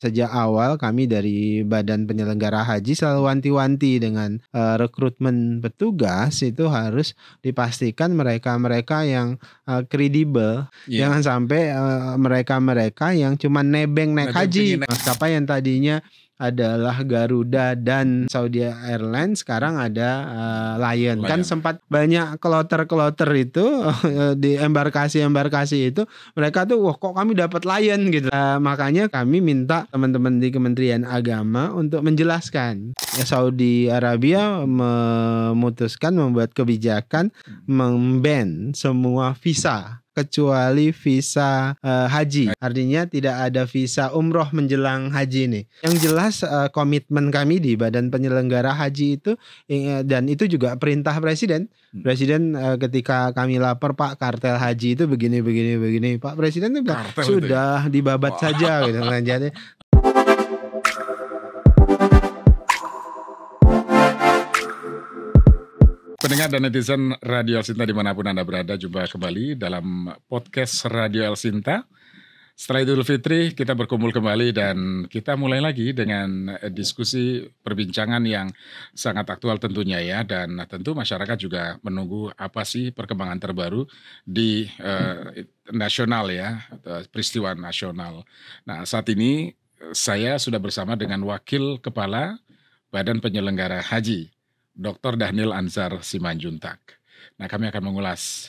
Sejak awal kami dari Badan Penyelenggara Haji selalu wanti-wanti dengan rekrutmen petugas itu harus dipastikan mereka-mereka yang kredibel. Iya. Jangan sampai mereka-mereka yang cuma nebeng naik haji. Maskapai yang tadinya adalah Garuda dan Saudi Airlines sekarang ada Lion. Kan sempat banyak kloter-kloter itu di embarkasi itu mereka tuh wah kok kami dapat Lion gitu. Makanya kami minta teman-teman di Kementerian Agama untuk menjelaskan. Saudi Arabia memutuskan membuat kebijakan memban semua visa kecuali visa haji. Artinya tidak ada visa umroh menjelang haji nih. Yang jelas komitmen kami di Badan Penyelenggara Haji itu dan itu juga perintah Presiden. Presiden ketika kami lapor Pak kartel haji itu begini. Pak Presiden itu bilang sudah dibabat saja gitu. Jadi pendengar dan netizen Radio El Sinta dimanapun Anda berada, jumpa kembali dalam podcast Radio El Sinta. Setelah Idul Fitri kita berkumpul kembali dan kita mulai lagi dengan diskusi perbincangan yang sangat aktual tentunya ya. Dan tentu masyarakat juga menunggu apa sih perkembangan terbaru di nasional ya, peristiwa nasional. Nah saat ini saya sudah bersama dengan Wakil Kepala Badan Penyelenggara Haji, Dr. Dhanil Ansar Simanjuntak. Nah kami akan mengulas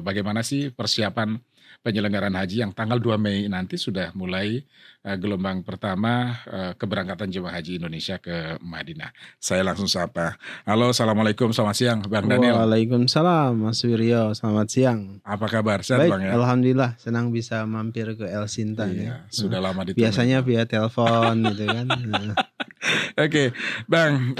bagaimana sih persiapan penyelenggaraan haji yang tanggal 2 Mei nanti sudah mulai gelombang pertama keberangkatan jemaah haji Indonesia ke Madinah. Saya langsung sapa. Halo, Assalamualaikum, selamat siang Bang Dhanil. Waalaikumsalam Mas Wiryo, selamat siang. Apa kabar? Sehat baik, Bang ya? Alhamdulillah, senang bisa mampir ke El Sinta. Iya, sudah lama ditunggu. Biasanya via telepon gitu kan. Oke, Bang,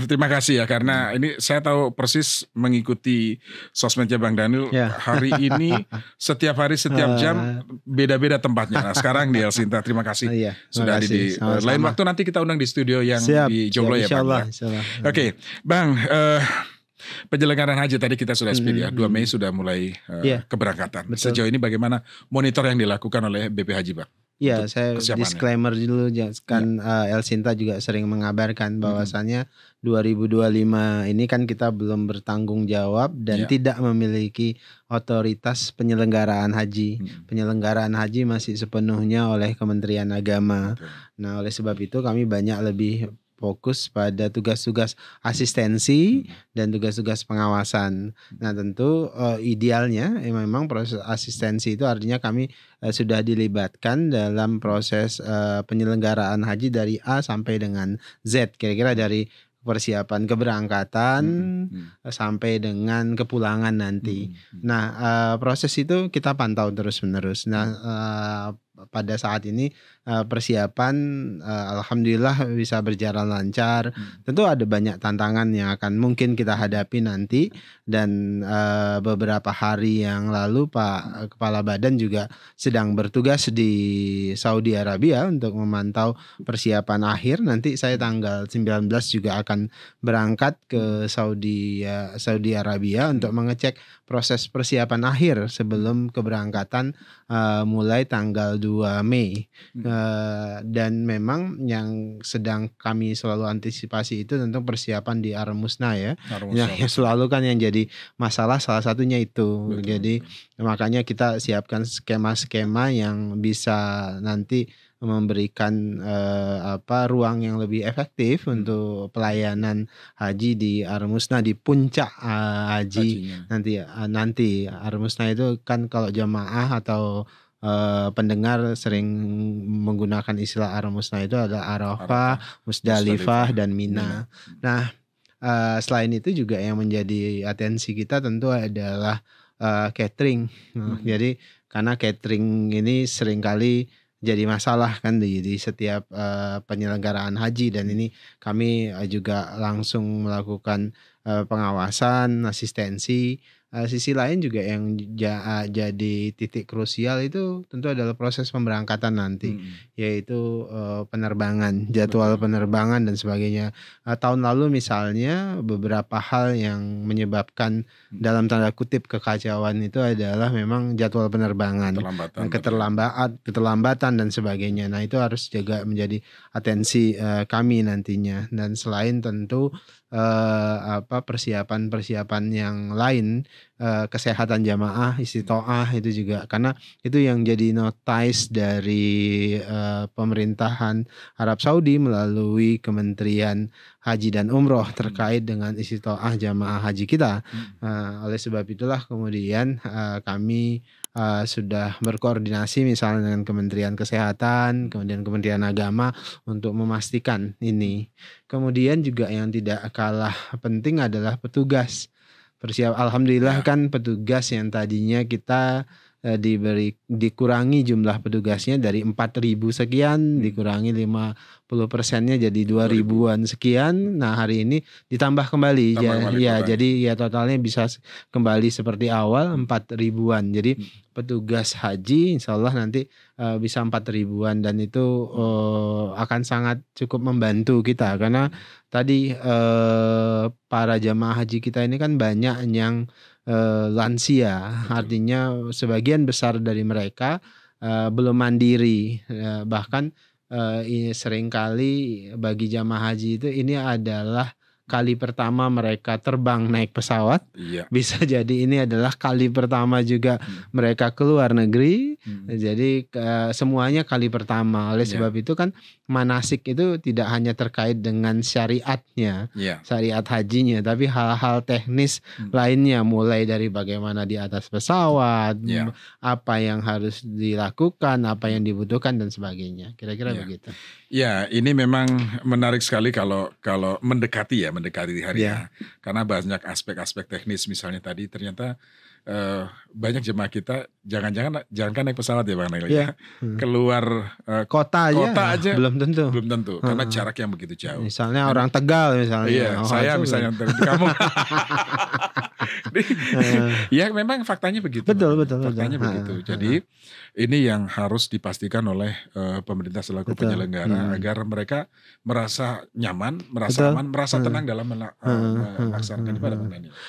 terima kasih ya karena ini saya tahu persis mengikuti sosmednya Bang Dhanil. Hari ini setiap hari setiap jam beda-beda tempatnya. Nah, sekarang di El Sinta, terima kasih sudah ada di lain waktu nanti kita undang di studio yang di Jomblo ya Bang. Oke, Bang, penyelenggaraan haji tadi kita sudah speed ya. 2 Mei sudah mulai keberangkatan. Betul. Sejauh ini bagaimana monitor yang dilakukan oleh BP Haji, Bang? Ya, saya disclaimer dulu kan El Sinta juga sering mengabarkan bahwasannya 2025 ini kan kita belum bertanggung jawab dan tidak memiliki otoritas penyelenggaraan haji. Penyelenggaraan haji masih sepenuhnya oleh Kementerian Agama. Nah, oleh sebab itu kami banyak lebih fokus pada tugas-tugas asistensi dan tugas-tugas pengawasan. Nah tentu idealnya memang proses asistensi itu artinya kami sudah dilibatkan dalam proses penyelenggaraan haji dari A sampai dengan Z, kira-kira dari persiapan keberangkatan sampai dengan kepulangan nanti. Nah proses itu kita pantau terus-menerus. Nah pada saat ini persiapan alhamdulillah bisa berjalan lancar. Tentu ada banyak tantangan yang akan mungkin kita hadapi nanti dan beberapa hari yang lalu Pak Kepala Badan juga sedang bertugas di Saudi Arabia untuk memantau persiapan akhir. Nanti saya tanggal 19 juga akan berangkat ke Saudi Arabia untuk mengecek proses persiapan akhir sebelum keberangkatan mulai tanggal 2 Mei. Dan memang yang sedang kami selalu antisipasi itu tentang persiapan di Ar-Musna ya. Yang selalu kan yang jadi masalah salah satunya itu. Betul. Jadi makanya kita siapkan skema-skema yang bisa nanti memberikan ruang yang lebih efektif untuk pelayanan haji di Ar-Musna di puncak haji nanti Ar-Musna itu kan kalau jamaah atau pendengar sering menggunakan istilah Ar-Musna itu ada Arafah, Musdalifah dan Mina. Nah selain itu juga yang menjadi atensi kita tentu adalah catering. Jadi karena catering ini seringkali jadi masalah kan di setiap penyelenggaraan haji dan ini kami juga langsung melakukan pengawasan, asistensi. Sisi lain juga yang jadi titik krusial itu tentu adalah proses pemberangkatan nanti, yaitu penerbangan, jadwal penerbangan dan sebagainya. Tahun lalu misalnya beberapa hal yang menyebabkan dalam tanda kutip kekacauan itu adalah memang jadwal penerbangan, keterlambatan dan sebagainya. Nah itu harus juga menjadi atensi kami nantinya. Dan selain tentu persiapan yang lain, kesehatan jamaah, istitoah itu juga, karena itu yang jadi notice dari pemerintahan Arab Saudi melalui Kementerian Haji dan Umroh terkait dengan istitoah jamaah haji kita. Oleh sebab itulah kemudian kami sudah berkoordinasi misalnya dengan Kementerian Kesehatan, kemudian Kementerian Agama untuk memastikan ini. Kemudian juga yang tidak kalah penting adalah petugas. Alhamdulillah kan petugas yang tadinya kita dikurangi jumlah petugasnya dari 4.000 sekian, dikurangi 50%-nya jadi 2.000-an sekian. Nah hari ini ditambah kembali, jadi ya totalnya bisa kembali seperti awal 4.000-an. Jadi petugas haji insya Allah nanti bisa 4.000-an, dan itu akan sangat cukup membantu kita, karena tadi para jamaah haji kita ini kan banyak yang lansia, artinya sebagian besar dari mereka belum mandiri, bahkan seringkali bagi jamaah haji itu ini adalah kali pertama mereka terbang naik pesawat. Bisa jadi ini adalah kali pertama juga mereka keluar negeri. Jadi semuanya kali pertama. Oleh sebab itu kan manasik itu tidak hanya terkait dengan syariatnya, syariat hajinya, tapi hal-hal teknis lainnya, mulai dari bagaimana di atas pesawat, apa yang harus dilakukan, apa yang dibutuhkan dan sebagainya. Kira-kira begitu. Ya, ini memang menarik sekali kalau mendekati hari ya. Karena banyak aspek-aspek teknis, misalnya tadi ternyata banyak jemaah kita jangan naik pesawat ya Bang Nail, keluar kota aja belum tentu karena jarak yang begitu jauh. Misalnya orang Tegal misalnya. Saya misalnya di kamu. Ya memang faktanya begitu. Betul. Faktanya begitu. Jadi ini yang harus dipastikan oleh pemerintah selaku penyelenggara agar mereka merasa nyaman, merasa aman, merasa tenang dalam melaksanakan ibadah.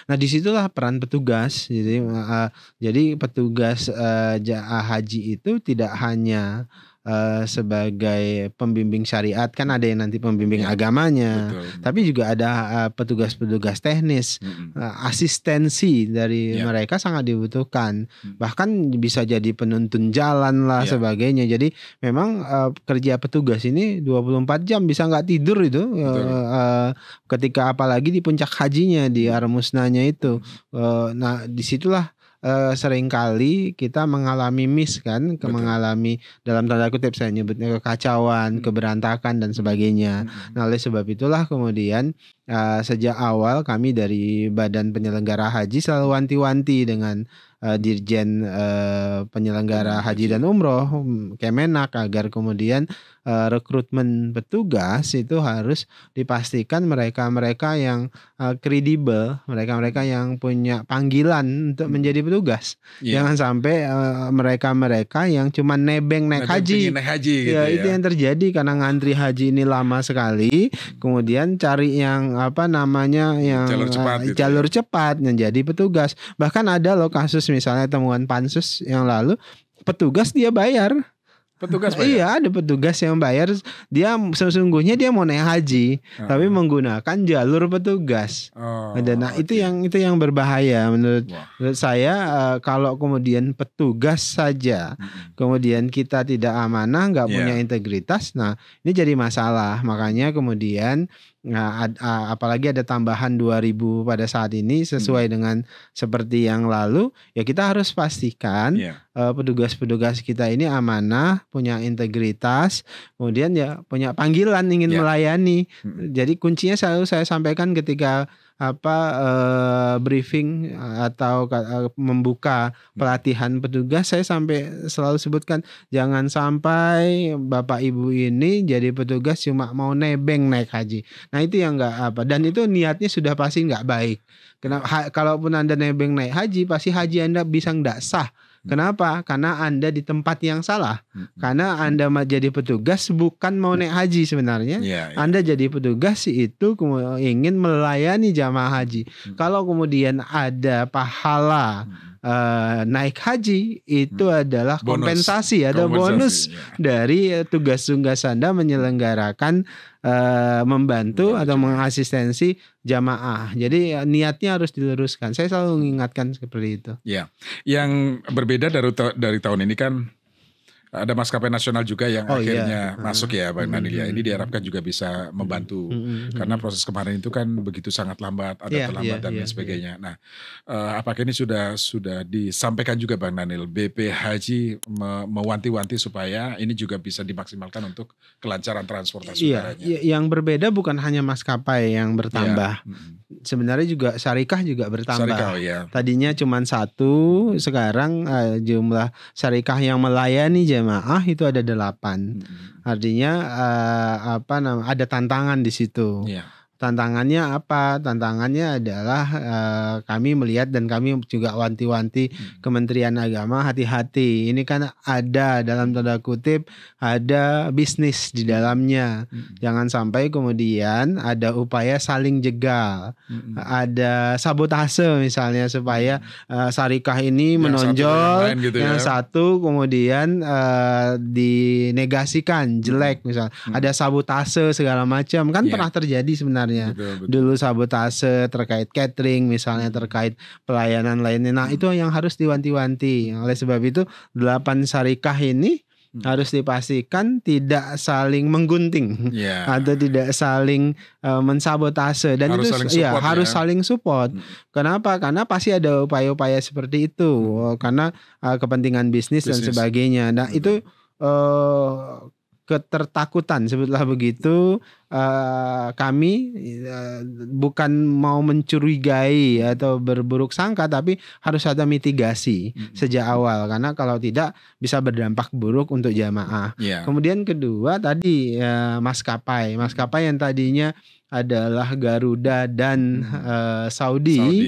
Nah disitulah peran petugas. Jadi petugas haji itu tidak hanya sebagai pembimbing syariat, kan ada yang nanti pembimbing agamanya, tapi juga ada petugas-petugas teknis, asistensi dari mereka sangat dibutuhkan, bahkan bisa jadi penuntun jalan lah sebagainya. Jadi memang kerja petugas ini 24 jam, bisa nggak tidur itu ketika apalagi di puncak hajinya, di Armusnanya itu. Nah disitulah seringkali kita mengalami mengalami dalam tanda kutip saya nyebutnya kekacauan, keberantakan dan sebagainya. Nah oleh sebab itulah kemudian sejak awal kami dari Badan Penyelenggara Haji selalu wanti-wanti dengan Dirjen Penyelenggara Haji dan Umroh Kemenak agar kemudian rekrutmen petugas itu harus dipastikan mereka-mereka yang kredibel, mereka-mereka yang punya panggilan untuk menjadi petugas. Jangan sampai mereka-mereka yang cuma nebeng naik haji gitu itu yang terjadi karena ngantri haji ini lama sekali, kemudian cari yang yang jalur cepat menjadi petugas. Bahkan ada loh kasus misalnya temuan pansus yang lalu, petugas dia bayar. Iya, ada petugas yang bayar, dia sesungguhnya dia mau naik haji tapi menggunakan jalur petugas. Nah itu yang berbahaya menurut saya. Kalau kemudian petugas saja kemudian kita tidak amanah, nggak punya integritas, nah ini jadi masalah. Makanya kemudian apalagi ada tambahan 2.000 pada saat ini sesuai dengan seperti yang lalu, ya kita harus pastikan petugas-petugas kita ini amanah, punya integritas, kemudian ya punya panggilan ingin melayani. Jadi kuncinya selalu saya sampaikan ketika briefing atau membuka pelatihan petugas, saya sampai selalu sebutkan jangan sampai Bapak Ibu ini jadi petugas cuma mau nebeng naik haji. Nah itu yang dan itu niatnya sudah pasti nggak baik. Kenapa? Kalaupun Anda nebeng naik haji, pasti haji Anda bisa nggak sah. Kenapa? Karena Anda di tempat yang salah. Karena Anda jadi petugas bukan mau naik haji sebenarnya. Anda jadi petugas itu ingin melayani jamaah haji. Kalau kemudian ada pahala naik haji, itu adalah kompensasi, ada bonus dari tugas-tugas Anda menyelenggarakan membantu atau mengasistensi jamaah. Jadi niatnya harus diluruskan. Saya selalu mengingatkan seperti itu. Ya, yang berbeda dari tahun ini kan ada maskapai nasional juga yang akhirnya masuk ya Bang Daniel ya. Ini diharapkan juga bisa membantu karena proses kemarin itu kan begitu sangat lambat, ada terlambat dan lain sebagainya. Nah, apakah ini sudah disampaikan juga Bang Daniel, BP Haji mewanti-wanti supaya ini juga bisa dimaksimalkan untuk kelancaran transportasi udaranya? Yang berbeda bukan hanya maskapai yang bertambah. Sebenarnya juga syarikah juga bertambah. Tadinya cuma 1, sekarang jumlah syarikah yang melayani jemaah itu ada 8. Artinya ada tantangan di situ. Tantangannya apa? Tantangannya adalah kami melihat dan kami juga wanti-wanti Kementerian Agama, hati-hati. Ini kan ada dalam tanda kutip ada bisnis di dalamnya. Jangan sampai kemudian ada upaya saling jegal, ada sabotase misalnya supaya syarikah ini menonjol, yang satu kemudian dinegasikan jelek misalnya. Ada sabotase segala macam kan pernah terjadi sebenarnya. Betul. Dulu sabotase terkait catering misalnya, terkait pelayanan lainnya. Nah itu yang harus diwanti-wanti. Oleh sebab itu 8 syarikah ini harus dipastikan tidak saling menggunting atau tidak saling mensabotase, dan harus itu harus saling support. Kenapa? Karena pasti ada upaya-upaya seperti itu karena kepentingan bisnis dan sebagainya. Nah itu ketertakutan sebutlah begitu. Kami bukan mau mencurigai atau berburuk sangka, tapi harus ada mitigasi sejak awal, karena kalau tidak bisa berdampak buruk untuk jamaah. Kemudian kedua tadi maskapai yang tadinya adalah Garuda dan Saudi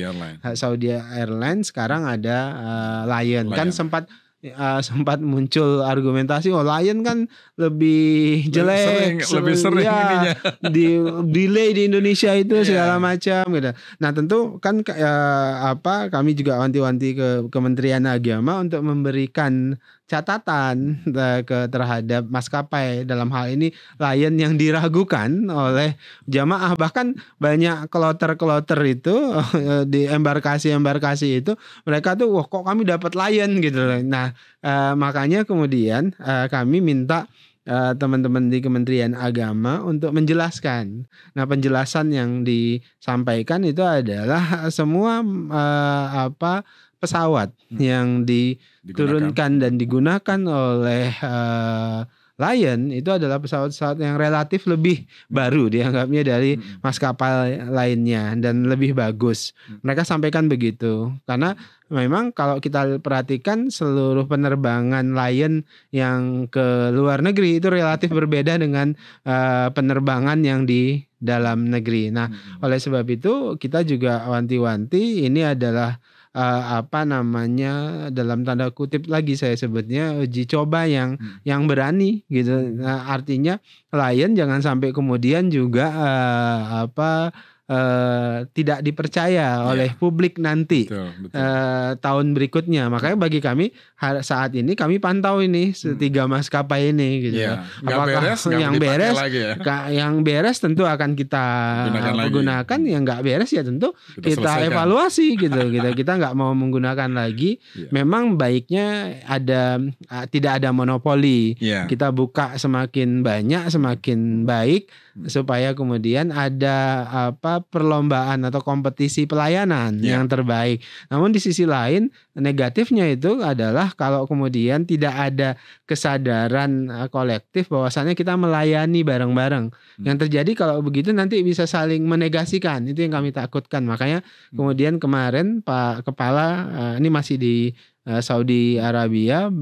Airlines sekarang ada Lion. Kan sempat muncul argumentasi Lion kan lebih jelek, lebih sering di delay di Indonesia itu segala macam gitu. Nah tentu kan kami juga wanti-wanti ke Kementerian Agama untuk memberikan catatan terhadap maskapai dalam hal ini Lion yang diragukan oleh jamaah. Bahkan banyak kloter itu di embarkasi itu mereka tuh wah kok kami dapat Lion gitu. Nah makanya kemudian kami minta teman-teman di Kementerian Agama untuk menjelaskan. Nah penjelasan yang disampaikan itu adalah semua pesawat yang diturunkan dan digunakan oleh Lion itu adalah pesawat-pesawat yang relatif lebih baru dianggapnya dari maskapai lainnya dan lebih bagus. Mereka sampaikan begitu karena memang kalau kita perhatikan seluruh penerbangan Lion yang ke luar negeri itu relatif berbeda dengan penerbangan yang di dalam negeri. Nah, oleh sebab itu kita juga wanti-wanti ini adalah dalam tanda kutip lagi saya sebutnya uji coba yang berani gitu. Nah, artinya Lion jangan sampai kemudian juga tidak dipercaya oleh publik nanti. Betul. Tahun berikutnya. Makanya bagi kami saat ini kami pantau ini 3 maskapai ini gitu. Apakah yang beres tentu akan kita gunakan, yang nggak beres ya tentu kita evaluasi gitu. Kita nggak mau menggunakan lagi. Memang baiknya tidak ada monopoli. Kita buka semakin banyak semakin baik supaya kemudian ada adalah perlombaan atau kompetisi pelayanan yang terbaik. Namun di sisi lain negatifnya itu adalah kalau kemudian tidak ada kesadaran kolektif bahwasannya kita melayani bareng-bareng. Yang terjadi kalau begitu nanti bisa saling menegasikan. Itu yang kami takutkan. Makanya kemudian kemarin Pak Kepala ini masih di Saudi Arabia,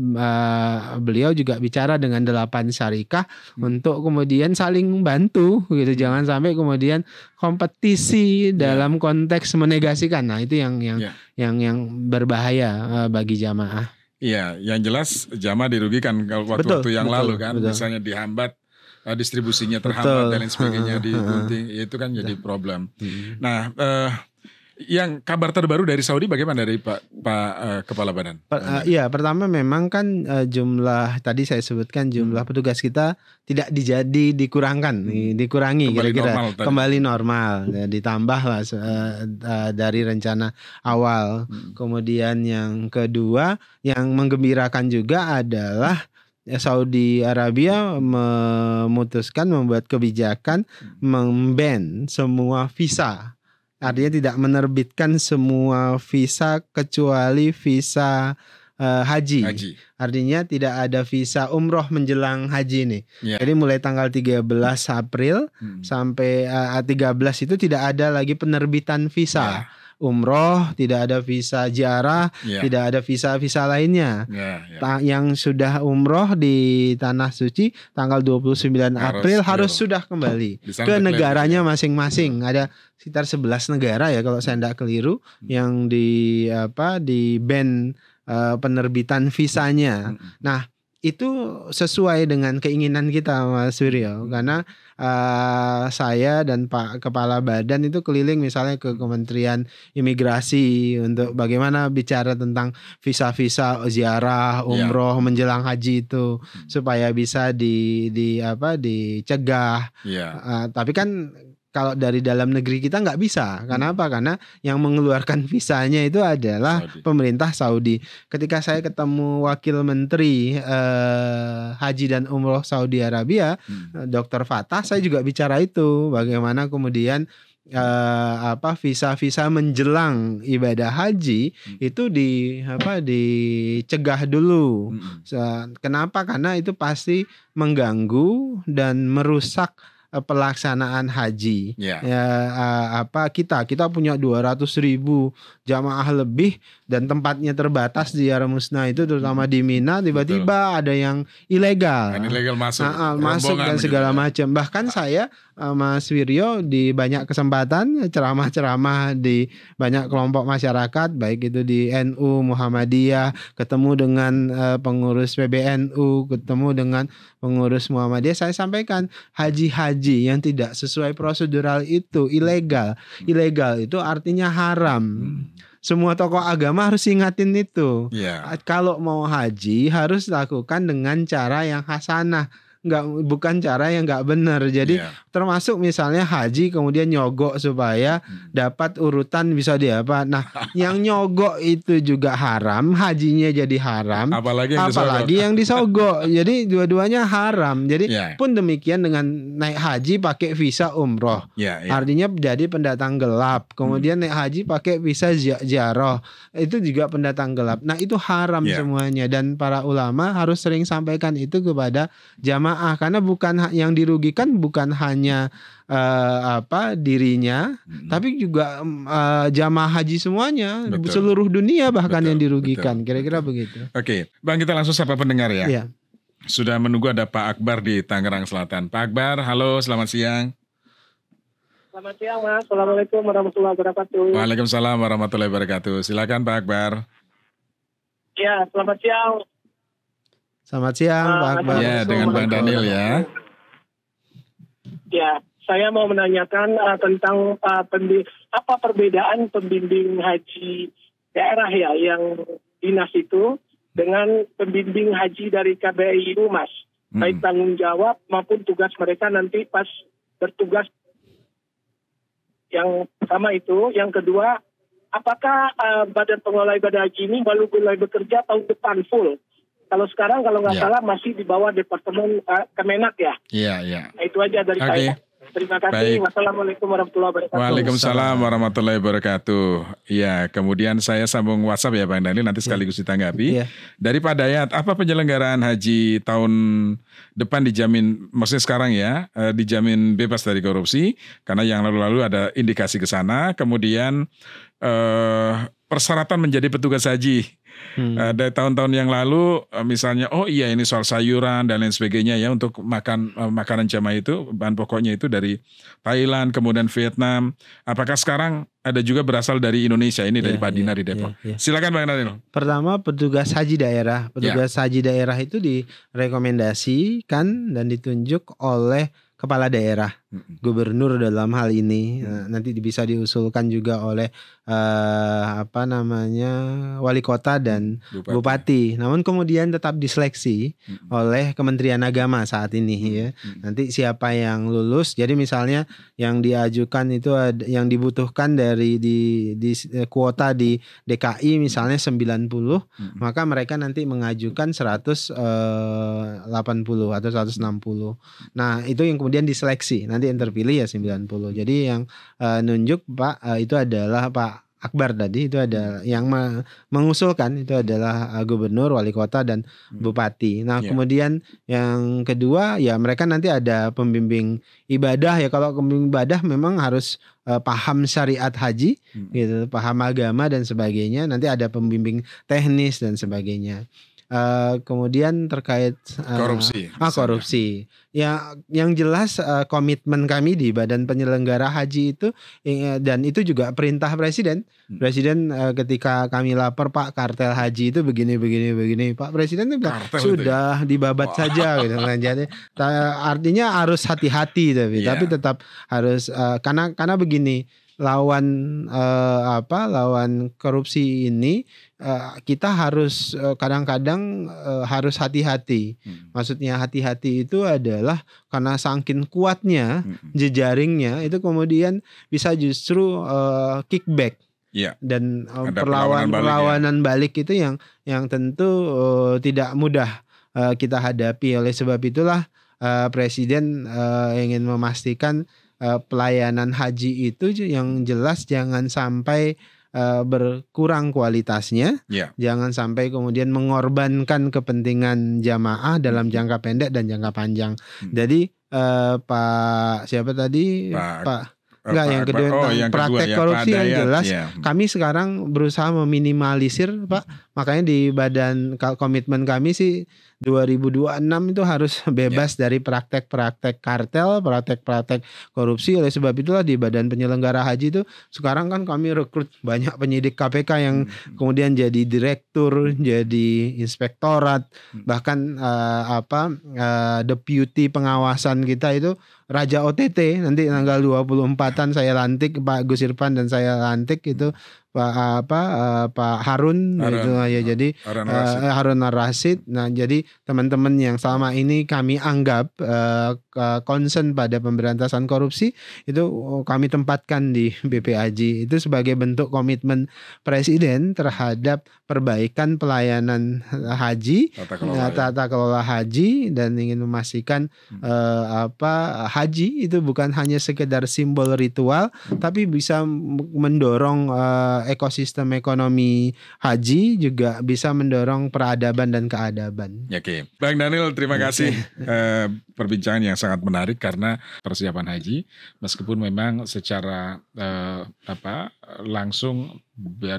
beliau juga bicara dengan 8 syarikah untuk kemudian saling bantu gitu. Jangan sampai kemudian kompetisi dalam konteks menegasikan. Nah, itu yang berbahaya bagi jamaah. Iya, yang jelas jamaah dirugikan kalau waktu yang lalu kan, misalnya dihambat distribusinya terhambat dan lain sebagainya digunting, itu kan jadi problem. Nah, yang kabar terbaru dari Saudi bagaimana dari Pak Kepala Badan? Iya, pertama memang kan jumlah tadi saya sebutkan jumlah petugas kita tidak dikurangi kira-kira kembali normal, ditambah lah dari rencana awal. Kemudian yang kedua yang menggembirakan juga adalah Saudi Arabia memutuskan membuat kebijakan memban semua visa. Artinya tidak menerbitkan semua visa kecuali visa haji. Artinya tidak ada visa umroh menjelang haji nih. Jadi mulai tanggal 13 April sampai 13 itu tidak ada lagi penerbitan visa. Umroh, tidak ada visa ziarah, tidak ada visa-visa lainnya. Yang sudah umroh di Tanah Suci tanggal 29 April harus sudah kembali ke negaranya masing-masing. Ada sekitar 11 negara ya kalau saya tidak keliru yang di ban penerbitan visanya. Nah, itu sesuai dengan keinginan kita Mas Wiryo, karena saya dan Pak Kepala Badan itu keliling misalnya ke Kementerian Imigrasi untuk bagaimana bicara tentang visa-visa ziarah, umroh menjelang haji itu supaya bisa dicegah. Tapi kan kalau dari dalam negeri kita nggak bisa. Kenapa? Karena yang mengeluarkan visanya itu adalah pemerintah Saudi. Ketika saya ketemu Wakil Menteri Haji dan Umroh Saudi Arabia, Dr. Fatah, saya juga bicara itu. Bagaimana kemudian visa-visa menjelang ibadah haji itu dicegah dulu. Kenapa? Karena itu pasti mengganggu dan merusak pelaksanaan haji. Kita punya 200.000 jamaah lebih dan tempatnya terbatas di Haram Musna itu, terutama di Mina. Tiba-tiba ada yang ilegal masuk dan segala macam. Bahkan saya Mas Wiryo di banyak kesempatan ceramah-ceramah di banyak kelompok masyarakat, baik itu di NU, Muhammadiyah, ketemu dengan pengurus PBNU, ketemu dengan pengurus Muhammadiyah, saya sampaikan haji-haji yang tidak sesuai prosedural itu ilegal. Ilegal itu artinya haram. Semua tokoh agama harus ingatin itu. Kalau mau haji harus lakukan dengan cara yang hasanah, bukan cara yang nggak benar. Jadi termasuk misalnya haji kemudian nyogok supaya dapat urutan bisa Nah, yang nyogok itu juga haram, hajinya jadi haram, apalagi yang disogok. Jadi dua-duanya haram. Jadi pun demikian dengan naik haji pakai visa umroh, artinya jadi pendatang gelap. Kemudian naik haji pakai visa ziarah, itu juga pendatang gelap. Nah, itu haram semuanya, dan para ulama harus sering sampaikan itu kepada jamaah, karena bukan yang dirugikan bukan hanya dirinya, tapi juga jamaah haji semuanya, seluruh dunia bahkan yang dirugikan. Kira-kira begitu. Oke, Bang, kita langsung sapa pendengar ya. Sudah menunggu ada Pak Akbar di Tangerang Selatan. Pak Akbar, halo, selamat siang. Selamat siang, Mas. Assalamualaikum warahmatullahi wabarakatuh. Waalaikumsalam warahmatullahi wabarakatuh. Silakan Pak Akbar. Ya, selamat siang. Selamat siang Pak Akbar. Ya, dengan Bang Daniel ya. Ya, saya mau menanyakan tentang apa perbedaan pembimbing haji daerah ya yang dinas itu dengan pembimbing haji dari KBRI Humas, baik tanggung jawab maupun tugas mereka nanti pas bertugas. Yang pertama itu, yang kedua, apakah Badan Pengelola Ibadah Haji ini baru mulai bekerja tahun depan full? Kalau sekarang kalau nggak salah masih di bawah Departemen Kemenak ya. Iya. Nah, itu aja dari saya. Terima kasih. Baik. Wassalamualaikum warahmatullahi wabarakatuh. Waalaikumsalam warahmatullahi wabarakatuh. Ya, kemudian saya sambung WhatsApp ya Bang Daniel, nanti sekaligus ditanggapi. Iya. Dari Pak Dayat, apa penyelenggaraan haji tahun depan dijamin, maksudnya sekarang ya, dijamin bebas dari korupsi, karena yang lalu-lalu ada indikasi ke sana. Kemudian persyaratan menjadi petugas haji. Dari tahun-tahun yang lalu misalnya ini soal sayuran dan lain sebagainya ya, untuk makanan jamaah itu bahan pokoknya itu dari Thailand kemudian Vietnam. Apakah sekarang ada juga berasal dari Indonesia ini dari Pak Dinar di Depok? Silakan Bang Daniel. Pertama, petugas haji daerah. Petugas haji daerah itu direkomendasikan dan ditunjuk oleh kepala daerah, gubernur dalam hal ini. Nanti bisa diusulkan juga oleh wali kota dan bupati. Namun kemudian tetap diseleksi oleh Kementerian Agama saat ini ya. Nanti siapa yang lulus, jadi misalnya yang diajukan itu yang dibutuhkan dari di kuota di DKI misalnya 90, maka mereka nanti mengajukan 180 atau 160. Nah, itu yang kemudian diseleksi, nanti yang terpilih ya 90. Jadi yang nunjuk Pak itu adalah Pak Akbar tadi, itu ada yang mengusulkan itu adalah gubernur, wali kota dan bupati. Nah, kemudian yang kedua ya mereka nanti ada pembimbing ibadah ya. Kalau pembimbing ibadah memang harus paham syariat haji gitu, paham agama dan sebagainya. Nanti ada pembimbing teknis dan sebagainya. Kemudian terkait korupsi. Ya, yang jelas komitmen kami di Badan Penyelenggara Haji itu, dan itu juga perintah Presiden. Presiden ketika kami lapor, Pak, kartel haji itu begini. Pak Presiden itu bilang sudah dibabat saja gitu. Nah, jadi artinya harus hati-hati tapi tetap harus karena begini. Lawan korupsi ini kita harus kadang-kadang harus hati-hati. Maksudnya hati-hati itu adalah karena saking kuatnya jejaringnya itu kemudian bisa justru kickback. Dan perlawanan balik itu yang tentu tidak mudah kita hadapi. Oleh sebab itulah Presiden ingin memastikan pelayanan haji itu yang jelas jangan sampai berkurang kualitasnya, jangan sampai kemudian mengorbankan kepentingan jamaah dalam jangka pendek dan jangka panjang. Jadi Pak siapa tadi yang kedua tentang praktek korupsi yang jelas kami sekarang berusaha meminimalisir Pak. Makanya di badan komitmen kami sih 2026 itu harus bebas dari praktek-praktek kartel, praktek-praktek korupsi. Oleh sebab itulah di Badan Penyelenggara Haji itu sekarang kan kami rekrut banyak penyidik KPK yang kemudian jadi direktur, jadi inspektorat, bahkan deputi pengawasan kita itu Raja OTT. Nanti tanggal 24-an saya lantik, Pak Gus Irfan dan saya lantik itu Pak Harun itu ya. Jadi Harun Ar-Rasyid. Nah, jadi teman-teman yang selama ini kami anggap concern pada pemberantasan korupsi itu kami tempatkan di BPHJ. Itu sebagai bentuk komitmen Presiden terhadap perbaikan pelayanan haji, tata kelola haji, dan ingin memastikan haji itu bukan hanya sekedar simbol ritual, tapi bisa mendorong ekosistem ekonomi haji, juga bisa mendorong peradaban dan keadaban. Oke, Bang Daniel, terima kasih perbincangan yang sangat menarik karena persiapan haji, meskipun memang secara langsung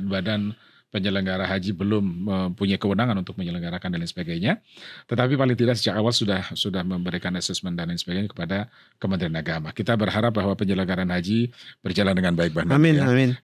badan penyelenggara haji belum mempunyai kewenangan untuk menyelenggarakan dan lain sebagainya. Tetapi paling tidak sejak awal sudah memberikan asesmen dan lain sebagainya kepada Kementerian Agama. Kita berharap bahwa penyelenggaraan haji berjalan dengan baik. Amin.